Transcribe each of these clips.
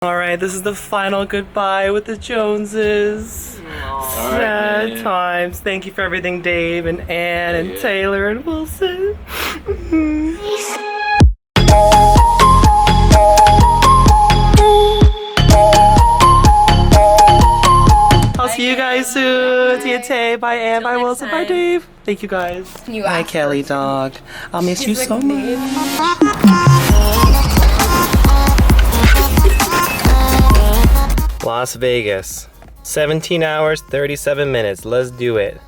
Alright, this is the final goodbye with the Joneses. Sad times. Thank you for everything, Dave and Ann and Taylor and Wilson. I'll see you guys soon. See you, Tay. Bye, Ann. Bye, Wilson. Bye, Dave. Thank you guys. Bye, Kelly, dog. I'll miss you so much. Las Vegas, 17 hours, 37 minutes. Let's do it.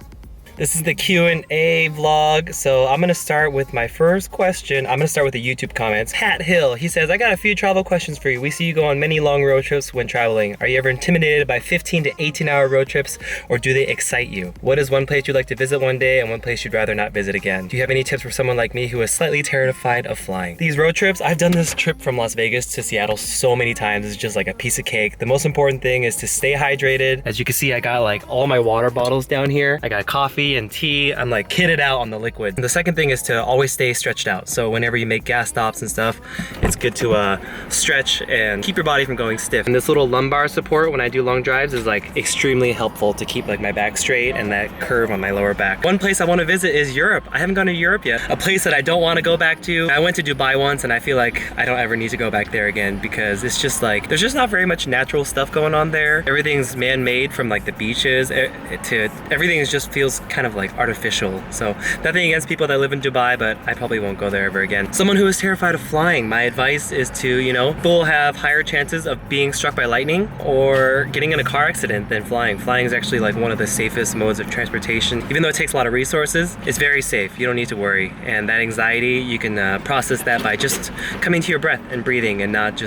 This is the Q&A vlog, so I'm gonna start with my first question. I'm gonna start with the YouTube comments. Hat Hill, he says, I got a few travel questions for you. We see you go on many long road trips when traveling. Are you ever intimidated by 15 to 18 hour road trips, or do they excite you? What is one place you'd like to visit one day and one place you'd rather not visit again? Do you have any tips for someone like me who is slightly terrified of flying? These road trips, I've done this trip from Las Vegas to Seattle so many times. It's just like a piece of cake. The most important thing is to stay hydrated. As you can see, I got like all my water bottles down here. I got coffee and tea. I'm like kitted out on the liquid. And the second thing is to always stay stretched out. So whenever you make gas stops and stuff, it's good to stretch and keep your body from going stiff. And this little lumbar support when I do long drives is like extremely helpful to keep like my back straight and that curve on my lower back. One place I want to visit is Europe. I haven't gone to Europe yet. A place that I don't want to go back to. I went to Dubai once and I feel like I don't ever need to go back there again because it's just like, there's just not very much natural stuff going on there. Everything's man-made from like the beaches to everything just feels kind of like artificial. So nothing against people that live in Dubai, but I probably won't go there ever again. Someone who is terrified of flying, my advice is to, you know, people have higher chances of being struck by lightning or getting in a car accident than flying. Flying is actually like one of the safest modes of transportation. Even though it takes a lot of resources, it's very safe. You don't need to worry. And that anxiety, you can process that by just coming to your breath and breathing and not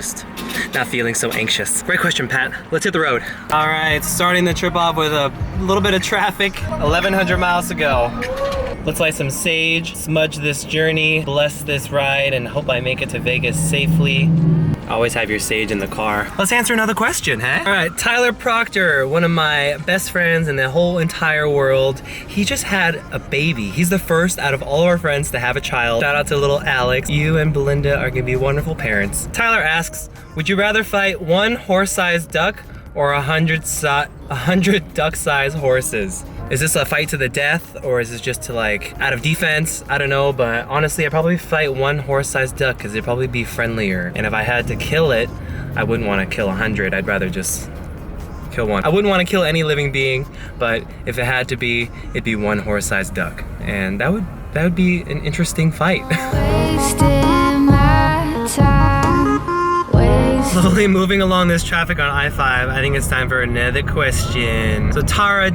feeling so anxious. Great question, Pat. Let's hit the road. All right, starting the trip off with a little bit of traffic. 1,100 miles to go. Let's light some sage, smudge this journey, bless this ride, and hope I make it to Vegas safely. Always have your sage in the car. Let's answer another question, huh? All right, Tyler Proctor, one of my best friends in the whole entire world. He just had a baby. He's the first out of all of our friends to have a child. Shout out to little Alex. You and Belinda are gonna be wonderful parents. Tyler asks, would you rather fight one horse-sized duck or 100 duck-sized horses? Is this a fight to the death, or is this just to like, out of defense? I don't know, but honestly, I'd probably fight one horse-sized duck because it'd probably be friendlier. And if I had to kill it, I wouldn't want to kill 100. I'd rather just kill one. I wouldn't want to kill any living being, but if it had to be, it'd be one horse-sized duck. And that would be an interesting fight. Slowly moving along this traffic on I-5, I think it's time for another question. So Tara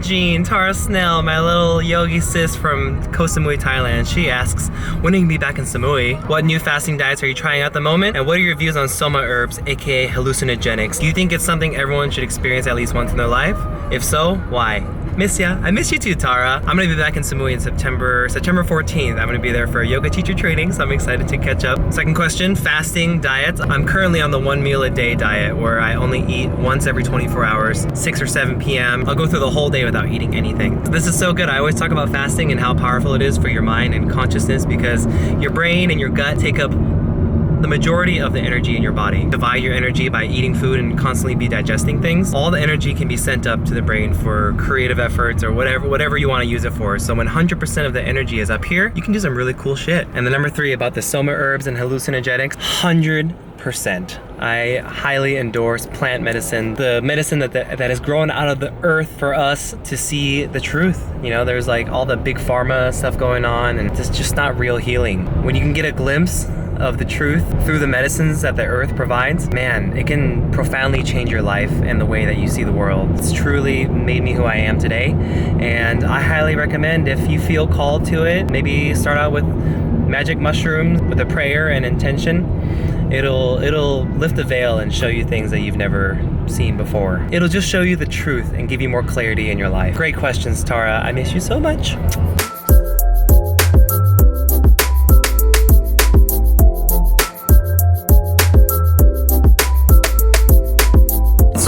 Snell, my little yogi sis from Koh Samui, Thailand, she asks, when are you gonna be back in Samui? What new fasting diets are you trying at the moment? And what are your views on soma herbs, aka hallucinogenics? Do you think it's something everyone should experience at least once in their life? If so, why? Miss ya. I miss you too, Tara. I'm gonna be back in Samui in September 14th. I'm gonna be there for a yoga teacher training, so I'm excited to catch up. Second question, fasting diets. I'm currently on the 1 meal a day diet where I only eat once every 24 hours, 6 or 7 p.m. I'll go through the whole day without eating anything. This is so good. I always talk about fasting and how powerful it is for your mind and consciousness because your brain and your gut take up the majority of the energy in your body. Divide your energy by eating food and constantly be digesting things. All the energy can be sent up to the brain for creative efforts or whatever you want to use it for. So when 100% of the energy is up here, you can do some really cool shit. And the number 3 about the soma herbs and hallucinogenics, 100%. I highly endorse plant medicine, the medicine that is grown out of the earth for us to see the truth. You know, there's like all the big pharma stuff going on and it's just not real healing. When you can get a glimpse of the truth through the medicines that the earth provides, man, it can profoundly change your life and the way that you see the world. It's truly made me who I am today, and I highly recommend, if you feel called to it, maybe start out with magic mushrooms with a prayer and intention. It'll lift the veil and show you things that you've never seen before. It'll just show you the truth and give you more clarity in your life. Great questions, Tara. I miss you so much.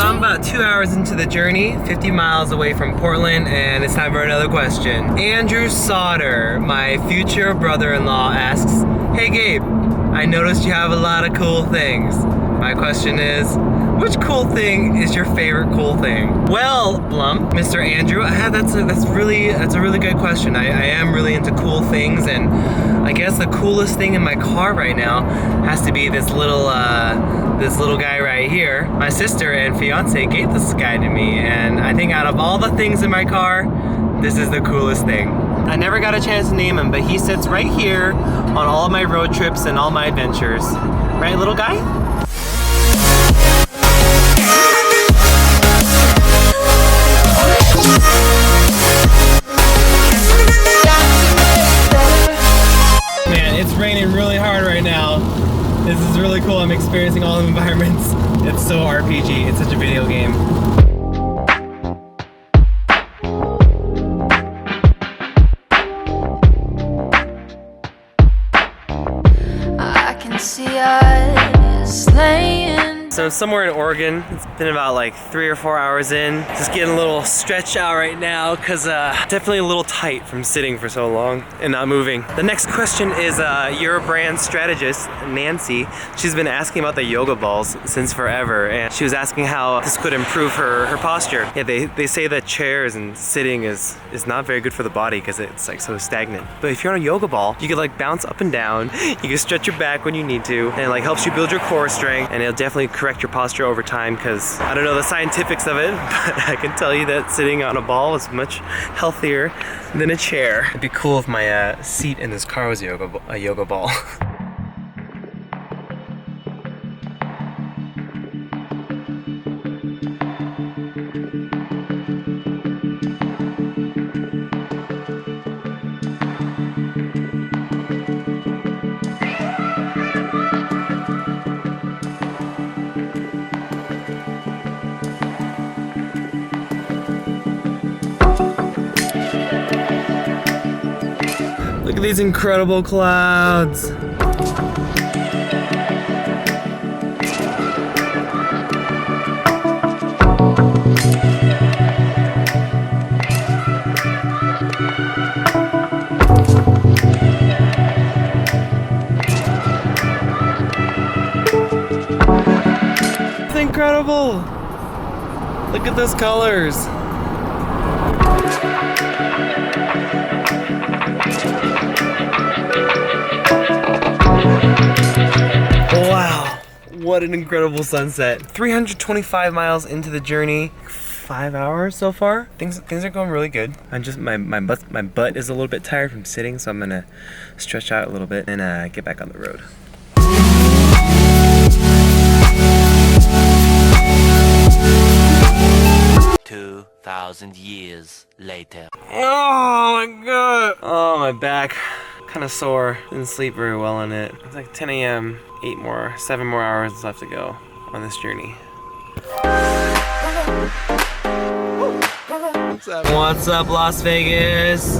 I'm about 2 hours into the journey, 50 miles away from Portland, and it's time for another question. Andrew Sauter, my future brother-in-law, asks, hey Gabe, I noticed you have a lot of cool things. My question is, Which cool thing is your favorite cool thing? Well, Blum, Mr. Andrew, that's a really good question. I am really into cool things, and I guess the coolest thing in my car right now has to be this little guy right here. My sister and fiance gave this guy to me, and I think out of all the things in my car, this is the coolest thing. I never got a chance to name him, but he sits right here on all of my road trips and all my adventures. Right, little guy? Man, it's raining really hard right now. This is really cool. I'm experiencing all the environments. It's so RPG. It's such a video game. So I'm somewhere in Oregon. It's been about like 3 or 4 hours in. Just getting a little stretched out right now because definitely a little tight from sitting for so long and not moving. The next question is your brand strategist, Nancy. She's been asking about the yoga balls since forever, and she was asking how this could improve her posture. Yeah, they say that chairs and sitting is not very good for the body because it's like so stagnant. But if you're on a yoga ball, you can like bounce up and down. You can stretch your back when you need to, and it like helps you build your core strength, and it'll definitely correct your posture over time, because I don't know the scientifics of it, but I can tell you that sitting on a ball is much healthier than a chair. It'd be cool if my seat in this car was a yoga ball. Look at these incredible clouds. It's incredible. Look at those colors. Wow, what an incredible sunset. 325 miles into the journey, 5 hours so far. Things are going really good. My butt is a little bit tired from sitting, so I'm gonna stretch out a little bit and get back on the road. 2,000 years later. Oh my god! Oh, my back. Kind of sore. Didn't sleep very well on it. It's like 10 a.m. 7 more hours left to go on this journey. What's up, Las Vegas?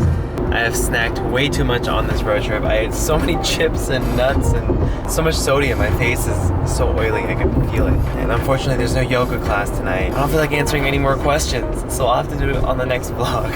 I have snacked way too much on this road trip. I ate so many chips and nuts and so much sodium. My face is so oily, I can feel it. And unfortunately, there's no yoga class tonight. I don't feel like answering any more questions, so I'll have to do it on the next vlog.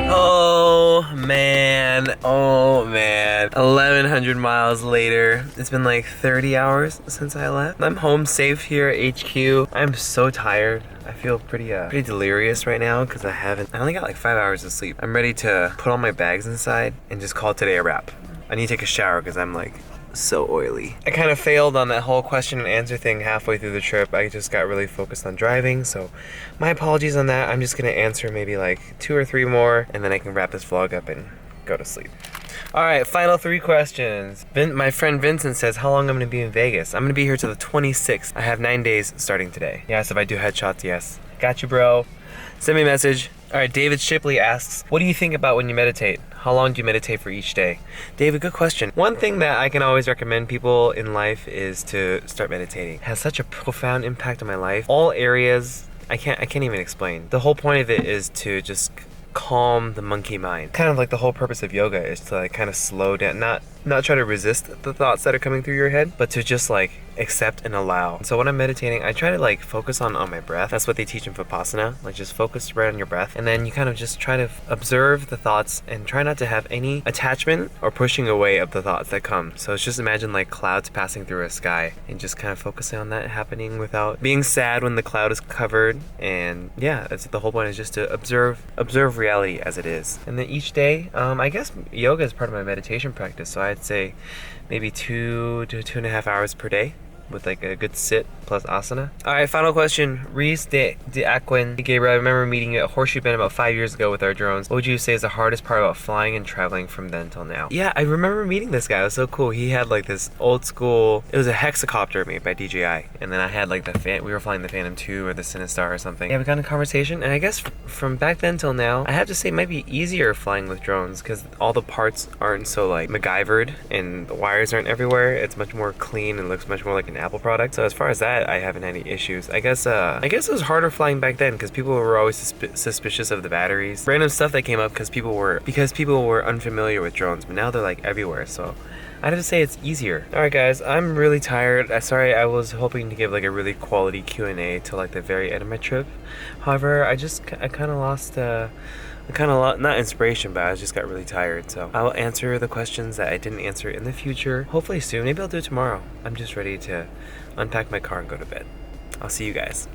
Oh man, 1,100 miles later. It's been like 30 hours since I left. I'm home safe here at HQ. I'm so tired. I feel pretty delirious right now because I only got like 5 hours of sleep. I'm ready to put all my bags inside and just call today a wrap. I need to take a shower because I'm like so oily. I kind of failed on that whole question and answer thing halfway through the trip. I just got really focused on driving, so my apologies on that. I'm just gonna answer maybe like 2 or 3 more, and then I can wrap this vlog up and go to sleep. All right, final 3 questions. My friend Vincent says how long I'm gonna be in Vegas. I'm gonna be here till the 26th. I have 9 days starting today. Yes, if I do headshots, yes. Got you, bro. Send me a message. All right, David Shipley asks, what do you think about when you meditate? How long do you meditate for each day? David, good question. One thing that I can always recommend people in life is to start meditating. It has such a profound impact on my life. All areas, I can't even explain. The whole point of it is to just calm the monkey mind. Kind of like the whole purpose of yoga is to like kind of slow down, not not try to resist the thoughts that are coming through your head, but to just like accept and allow. So when I'm meditating, I try to like focus on my breath. That's what they teach in Vipassana. Like just focus right on your breath, and then you kind of just try to observe the thoughts and try not to have any attachment or pushing away of the thoughts that come. So it's just imagine like clouds passing through a sky and just kind of focusing on that happening without being sad when the cloud is covered. And yeah, that's the whole point, is just to observe reality as it is. And then each day, I guess yoga is part of my meditation practice, so I'd say maybe 2 to 2.5 hours per day with like a good sit plus asana. All right, final question. Reese de Aquin. Gabriel, I remember meeting you at Horseshoe Bend about 5 years ago with our drones. What would you say is the hardest part about flying and traveling from then till now? Yeah, I remember meeting this guy. It was so cool. He had like this old school, it was a hexacopter made by DJI. And then I had like we were flying the Phantom 2 or the Sinistar or something. Yeah, we got in a conversation. And I guess from back then till now, I have to say it might be easier flying with drones because all the parts aren't so like MacGyvered and the wires aren't everywhere. It's much more clean and looks much more like an Apple product. So as far as that, I haven't had any issues. I guess it was harder flying back then because people were always suspicious of the batteries. Random stuff that came up because people were unfamiliar with drones, but now they're like everywhere. So I'd have to say it's easier. All right, guys, I'm really tired. Sorry, I was hoping to give like a really quality Q&A till like the very end of my trip. However, I kind of lost not inspiration, but I just got really tired. So I'll answer the questions that I didn't answer in the future, hopefully soon. Maybe I'll do it tomorrow. I'm just ready to unpack my car and go to bed. I'll see you guys.